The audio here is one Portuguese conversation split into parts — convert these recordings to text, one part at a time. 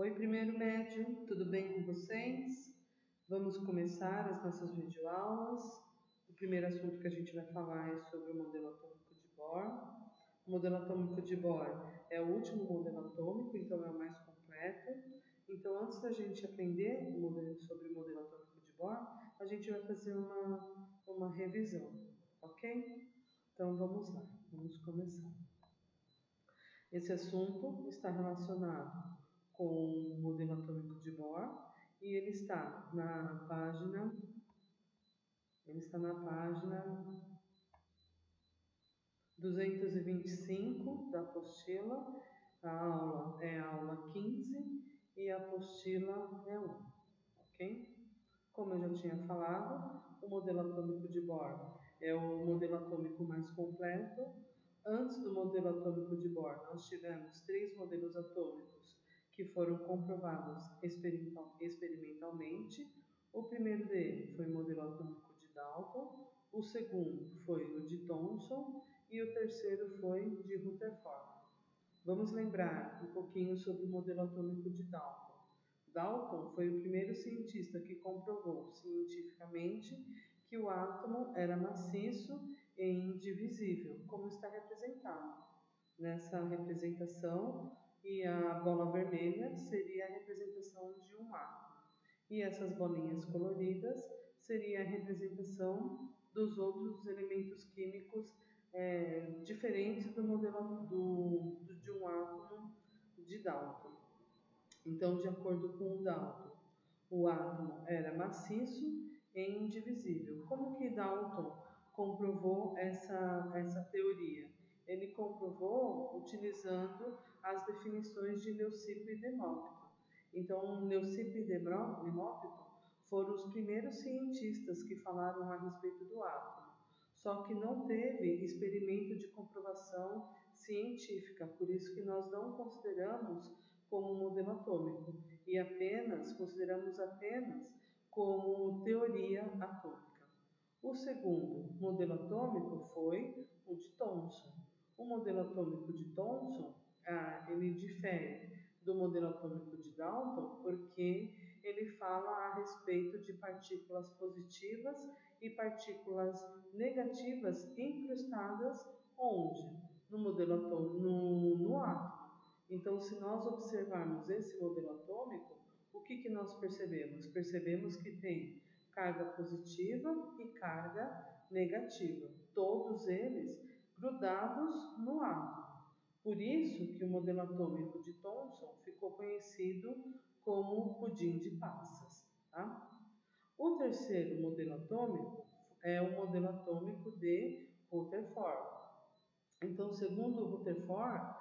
Oi, primeiro médio, tudo bem com vocês? Vamos começar as nossas videoaulas. O primeiro assunto que a gente vai falar é sobre o modelo atômico de Bohr. O modelo atômico de Bohr é o último modelo atômico, então é o mais completo. Então, antes da gente aprender sobre o modelo atômico de Bohr, a gente vai fazer uma revisão, ok? Então, vamos lá, vamos começar. Esse assunto está relacionado com o modelo atômico de Bohr e ele está na página 225 da apostila. A aula é a aula 15 e a apostila é 1, ok? Como eu já tinha falado, o modelo atômico de Bohr é o modelo atômico mais completo. Antes do modelo atômico de Bohr, nós tivemos 3 modelos atômicos que foram comprovados experimentalmente. O primeiro dele foi o modelo atômico de Dalton, o segundo foi o de Thomson e o terceiro foi de Rutherford. Vamos lembrar um pouquinho sobre o modelo atômico de Dalton. Dalton foi o primeiro cientista que comprovou cientificamente que o átomo era maciço e indivisível, como está representado nessa representação, e a bola vermelha seria a representação de um átomo, e essas bolinhas coloridas seria a representação dos outros elementos químicos diferentes do modelo de um átomo de Dalton. Então, de acordo com o Dalton, o átomo era maciço e indivisível. Como que Dalton comprovou essa teoria? Ele comprovou utilizando as definições de Leucipo e Demócrito. Então, Leucipo e Demócrito foram os primeiros cientistas que falaram a respeito do átomo. Só que não teve experimento de comprovação científica, por isso que nós não consideramos como modelo atômico e consideramos apenas como teoria atômica. O segundo modelo atômico foi o de Thomson. O modelo atômico de Thomson, ele difere do modelo atômico de Dalton porque ele fala a respeito de partículas positivas e partículas negativas incrustadas onde? No modelo atômico, no átomo. Então, se nós observarmos esse modelo atômico, o que nós percebemos? Percebemos que tem carga positiva e carga negativa, todos eles grudados no átomo. Por isso que o modelo atômico de Thomson ficou conhecido como pudim de passas. Tá? O terceiro modelo atômico é o modelo atômico de Rutherford. Então, segundo Rutherford,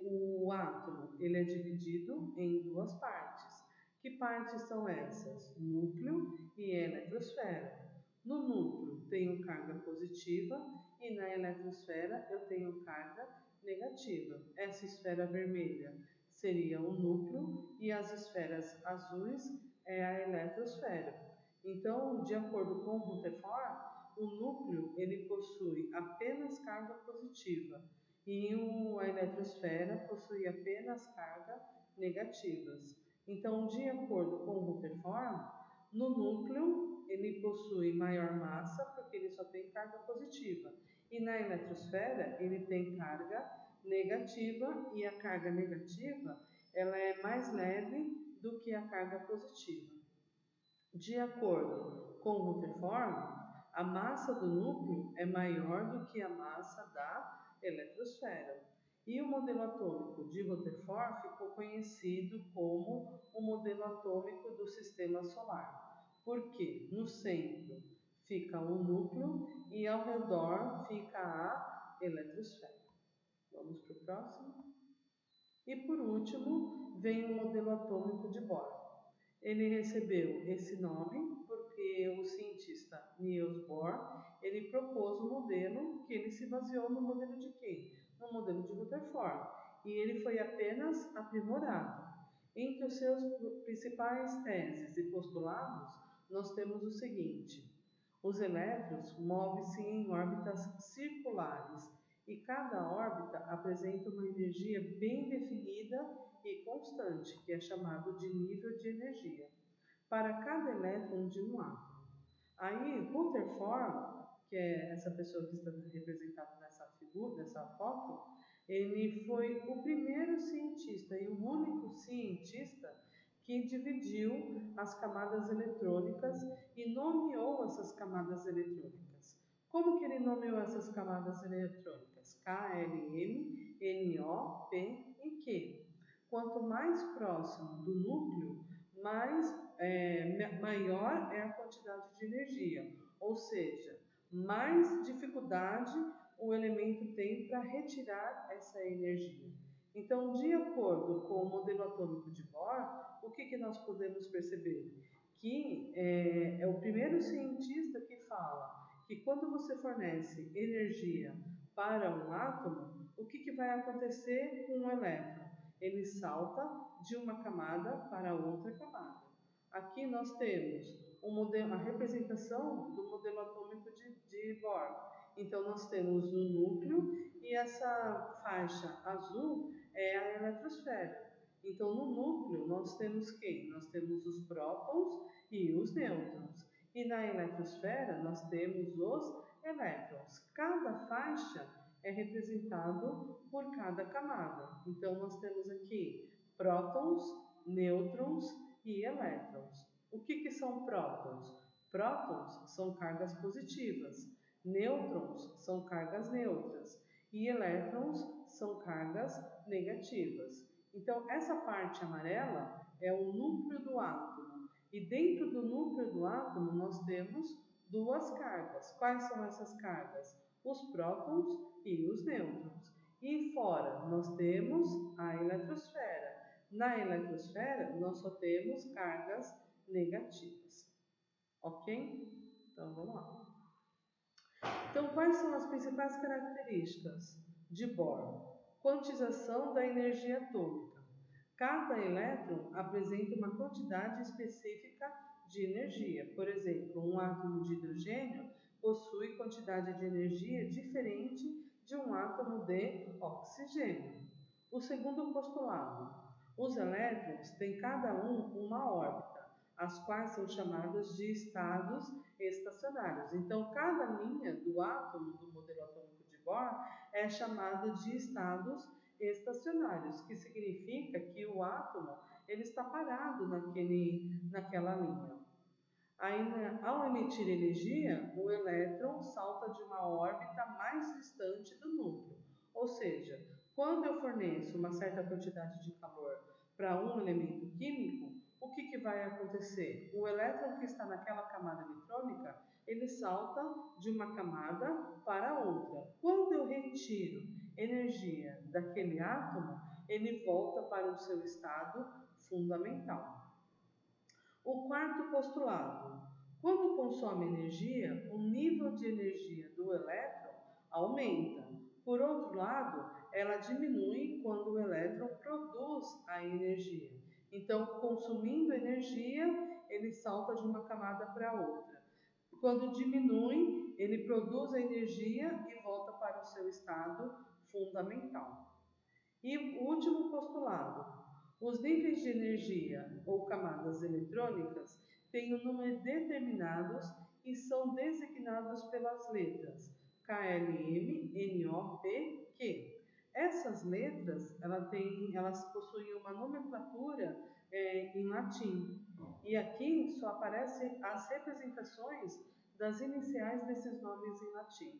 o átomo ele é dividido em 2 partes. Que partes são essas? Núcleo e eletrosfera. No núcleo tenho carga positiva e na eletrosfera eu tenho carga negativa. Essa esfera vermelha seria o núcleo e as esferas azuis é a eletrosfera. Então, de acordo com Rutherford, o núcleo ele possui apenas carga positiva e a eletrosfera possui apenas cargas negativas. Então, de acordo com Rutherford, no núcleo ele possui maior massa porque ele só tem carga positiva e na eletrosfera ele tem carga negativa e a carga negativa ela é mais leve do que a carga positiva. De acordo com Rutherford, a massa do núcleo é maior do que a massa da eletrosfera. E o modelo atômico de Rutherford ficou conhecido como o modelo atômico do sistema solar, porque no centro fica o núcleo e ao redor fica a eletrosfera. Vamos para o próximo. E por último, vem o modelo atômico de Bohr. Ele recebeu esse nome porque o cientista Niels Bohr, ele propôs um modelo que ele se baseou no modelo de quem? No modelo de Rutherford. E ele foi apenas aprimorado. Entre os seus principais teses e postulados, nós temos o seguinte: os elétrons movem-se em órbitas circulares e cada órbita apresenta uma energia bem definida e constante, que é chamado de nível de energia, para cada elétron de um átomo. Aí, Rutherford, que é essa pessoa que está representada nessa figura, nessa foto, ele foi o primeiro cientista e o único cientista que dividiu as camadas eletrônicas e nomeou essas camadas eletrônicas. Como que ele nomeou essas camadas eletrônicas? K, L, M, N, O, P e Q. Quanto mais próximo do núcleo, maior é a quantidade de energia, ou seja, mais dificuldade o elemento tem para retirar essa energia. Então, de acordo com o modelo atômico de Bohr, o que nós podemos perceber? Que é o primeiro cientista que fala que quando você fornece energia para um átomo, o que vai acontecer com o elétron? Ele salta de uma camada para outra camada. Aqui nós temos a representação do modelo atômico de Bohr. Então, nós temos o núcleo e essa faixa azul é a eletrosfera. Então, no núcleo, nós temos quem? Nós temos os prótons e os nêutrons. E na eletrosfera, nós temos os elétrons. Cada faixa é representado por cada camada. Então, nós temos aqui prótons, nêutrons e elétrons. O que são prótons? Prótons são cargas positivas, nêutrons são cargas neutras e elétrons são cargas negativas. Então, essa parte amarela é o núcleo do átomo. E dentro do núcleo do átomo nós temos duas cargas. Quais são essas cargas? Os prótons e os nêutrons. E fora nós temos a eletrosfera. Na eletrosfera nós só temos cargas negativas. Ok? Então vamos lá. Então, quais são as principais características de Bohr? Quantização da energia atômica. Cada elétron apresenta uma quantidade específica de energia. Por exemplo, um átomo de hidrogênio possui quantidade de energia diferente de um átomo de oxigênio. O segundo postulado. Os elétrons têm cada um uma órbita, as quais são chamadas de estados estacionários. Então, cada linha do átomo do modelo atômico de Bohr é chamada de estados estacionários, que significa que o átomo ele está parado naquela linha. Aí, ao emitir energia, o elétron salta de uma órbita mais distante do núcleo. Ou seja, quando eu forneço uma certa quantidade de calor para um elemento químico, o que vai acontecer? O elétron que está naquela camada eletrônica, ele salta de uma camada para outra. Quando eu retiro energia daquele átomo, ele volta para o seu estado fundamental. O quarto postulado. Quando consome energia, o nível de energia do elétron aumenta. Por outro lado, ela diminui quando o elétron produz a energia. Então, consumindo energia, ele salta de uma camada para outra. Quando diminui, ele produz a energia e volta para o seu estado fundamental. E o último postulado. Os níveis de energia ou camadas eletrônicas têm um número determinados e são designados pelas letras KLM, NO, P, Q. Essas letras elas possuem uma nomenclatura em latim. E aqui só aparecem as representações das iniciais desses nomes em latim.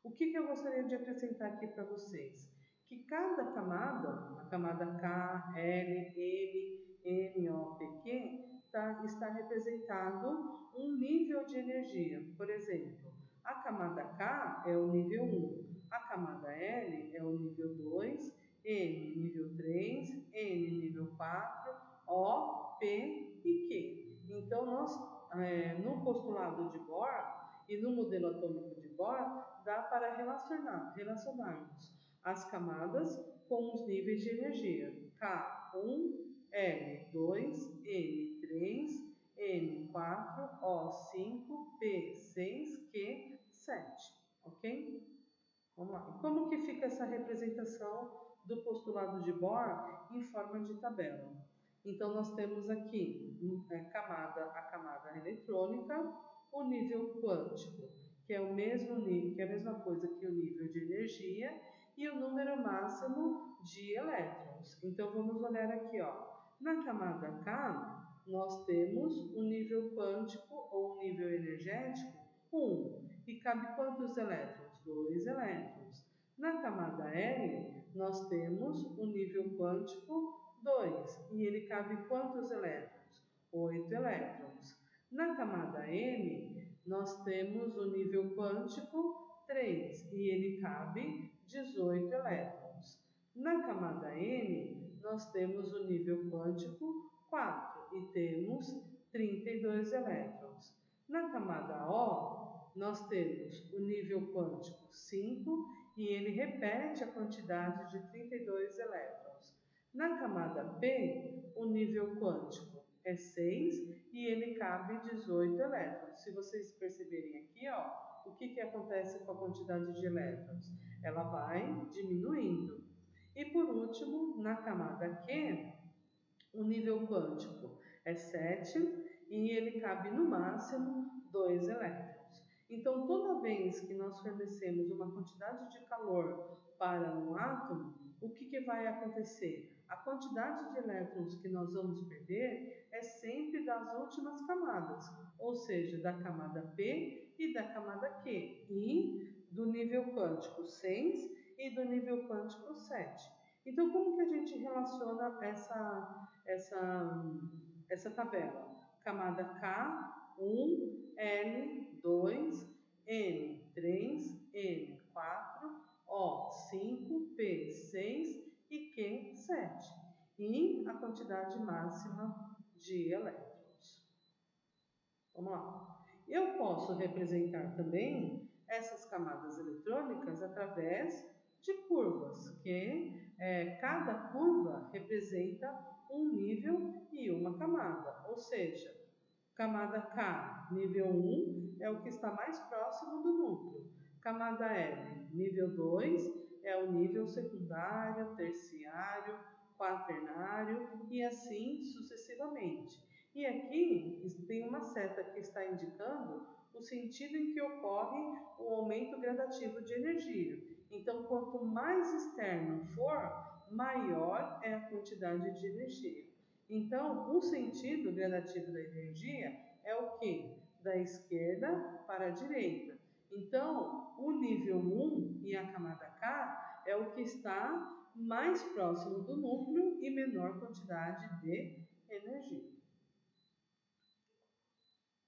O que eu gostaria de acrescentar aqui para vocês? Que cada camada, a camada K, L, M, N, O, P, Q, está representado um nível de energia. Por exemplo, a camada K é o nível 1, a camada L é o nível 2, M nível 3, N nível 4, O, P e Q. Então, nós, no postulado de Bohr e no modelo atômico de Bohr, dá para relacionarmos as camadas com os níveis de energia K1, L2, M3, N4, O5, P6, Q7, ok? Vamos lá. E como que fica essa essa representação do postulado de Bohr em forma de tabela. Então, nós temos aqui a camada eletrônica, o nível quântico, que é o mesmo nível, que é a mesma coisa que o nível de energia, e o número máximo de elétrons. Então, vamos olhar aqui, ó. Na camada K, nós temos o nível quântico ou o nível energético 1. E cabe quantos elétrons? 2 elétrons. Na camada L, nós temos o nível quântico 2. E ele cabe quantos elétrons? 8 elétrons. Na camada M, nós temos o nível quântico 3. E ele cabe 18 elétrons. Na camada N, nós temos o nível quântico 4 e temos 32 elétrons. Na camada O, nós temos o nível quântico 5 e ele repete a quantidade de 32 elétrons. Na camada P, o nível quântico é 6 e ele cabe 18 elétrons. Se vocês perceberem aqui, ó, o que acontece com a quantidade de elétrons? Ela vai diminuindo. E por último, na camada Q, o nível quântico é 7 e ele cabe no máximo 2 elétrons. Então, toda vez que nós fornecemos uma quantidade de calor para um átomo, o que vai acontecer? A quantidade de elétrons que nós vamos perder é sempre das últimas camadas, ou seja, da camada P e da camada Q, e do nível quântico 6 e do nível quântico 7. Então, como que a gente relaciona essa tabela? Camada K, 1, L, 2, M, 3, N, 4, O, 5, P, 6 e Q, 7. E a quantidade máxima de elétrons. Vamos lá. Eu posso representar também essas camadas eletrônicas através de curvas, que cada curva representa um nível e uma camada, ou seja, camada K, nível 1, é o que está mais próximo do núcleo. Camada L, nível 2, é o nível secundário, terciário, quaternário e assim sucessivamente. E aqui tem uma seta que está indicando o sentido em que ocorre o aumento gradativo de energia. Então, quanto mais externo for, maior é a quantidade de energia. Então, o sentido gradativo da energia é o que? Da esquerda para a direita. Então, o nível 1 e a camada K é o que está mais próximo do núcleo e menor quantidade de energia.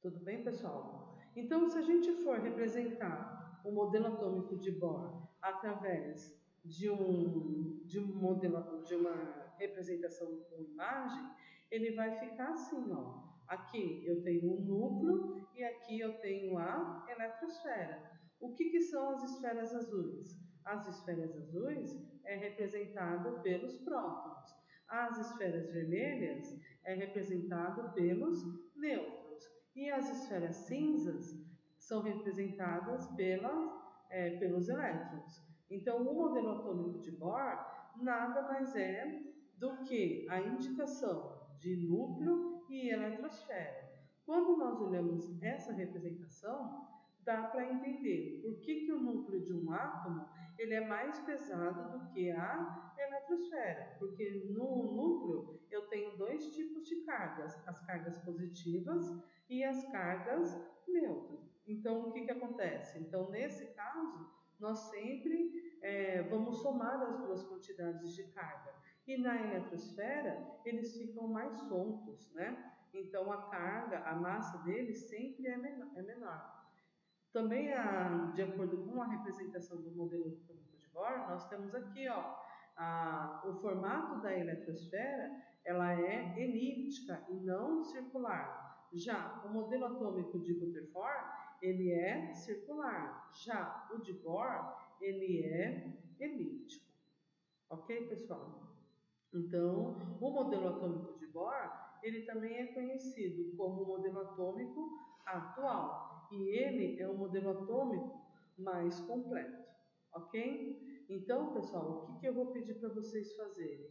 Tudo bem, pessoal? Então, se a gente for representar o modelo atômico de Bohr através de uma representação com imagem, ele vai ficar assim, ó. Aqui eu tenho um núcleo e aqui eu tenho a eletrosfera. O que são as esferas azuis? As esferas azuis é representado pelos prótons. As esferas vermelhas é representado pelos nêutrons. E as esferas cinzas são representadas pelos elétrons. Então, o modelo atômico de Bohr nada mais é do que a indicação de núcleo e eletrosfera. Quando nós olhamos essa representação, dá para entender por que o núcleo de um átomo ele é mais pesado do que a eletrosfera, porque no núcleo eu tenho dois tipos de cargas, as cargas positivas e as cargas neutras. Então, o que acontece? Então, nesse caso, nós sempre vamos somar as duas quantidades de carga. E na eletrosfera, eles ficam mais soltos, né? Então, a carga, a massa deles sempre é menor. Também, de acordo com a representação do modelo atômico de Bohr, nós temos aqui, ó, o formato da eletrosfera, ela é elíptica e não circular. Já o modelo atômico de Rutherford, ele é circular. Já o de Bohr, ele é elíptico. Ok, pessoal? Então, o modelo atômico de Bohr, ele também é conhecido como o modelo atômico atual. E ele é o modelo atômico mais completo. Ok? Então, pessoal, o que eu vou pedir para vocês fazerem?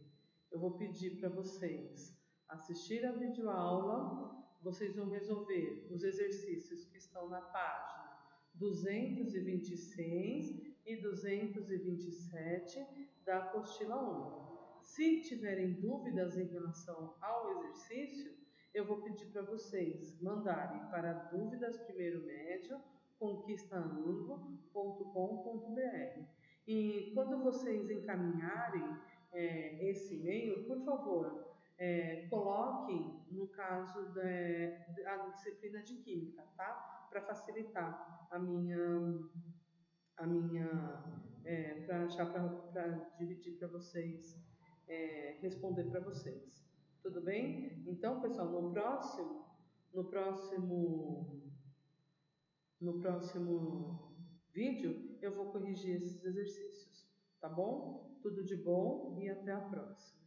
Eu vou pedir para vocês assistir a videoaula, vocês vão resolver os exercícios que estão na página 226 e 227 da apostila 1. Se tiverem dúvidas em relação ao exercício, eu vou pedir para vocês mandarem para dúvidasprimeiro-médio@conquistaanglo.com.br. E quando vocês encaminharem esse e-mail, por favor, coloquem no caso da disciplina de Química, tá? Para facilitar para achar para dividir para vocês, responder para vocês. Tudo bem? Então, pessoal, no próximo, no próximo vídeo eu vou corrigir esses exercícios, tá bom? Tudo de bom e até a próxima.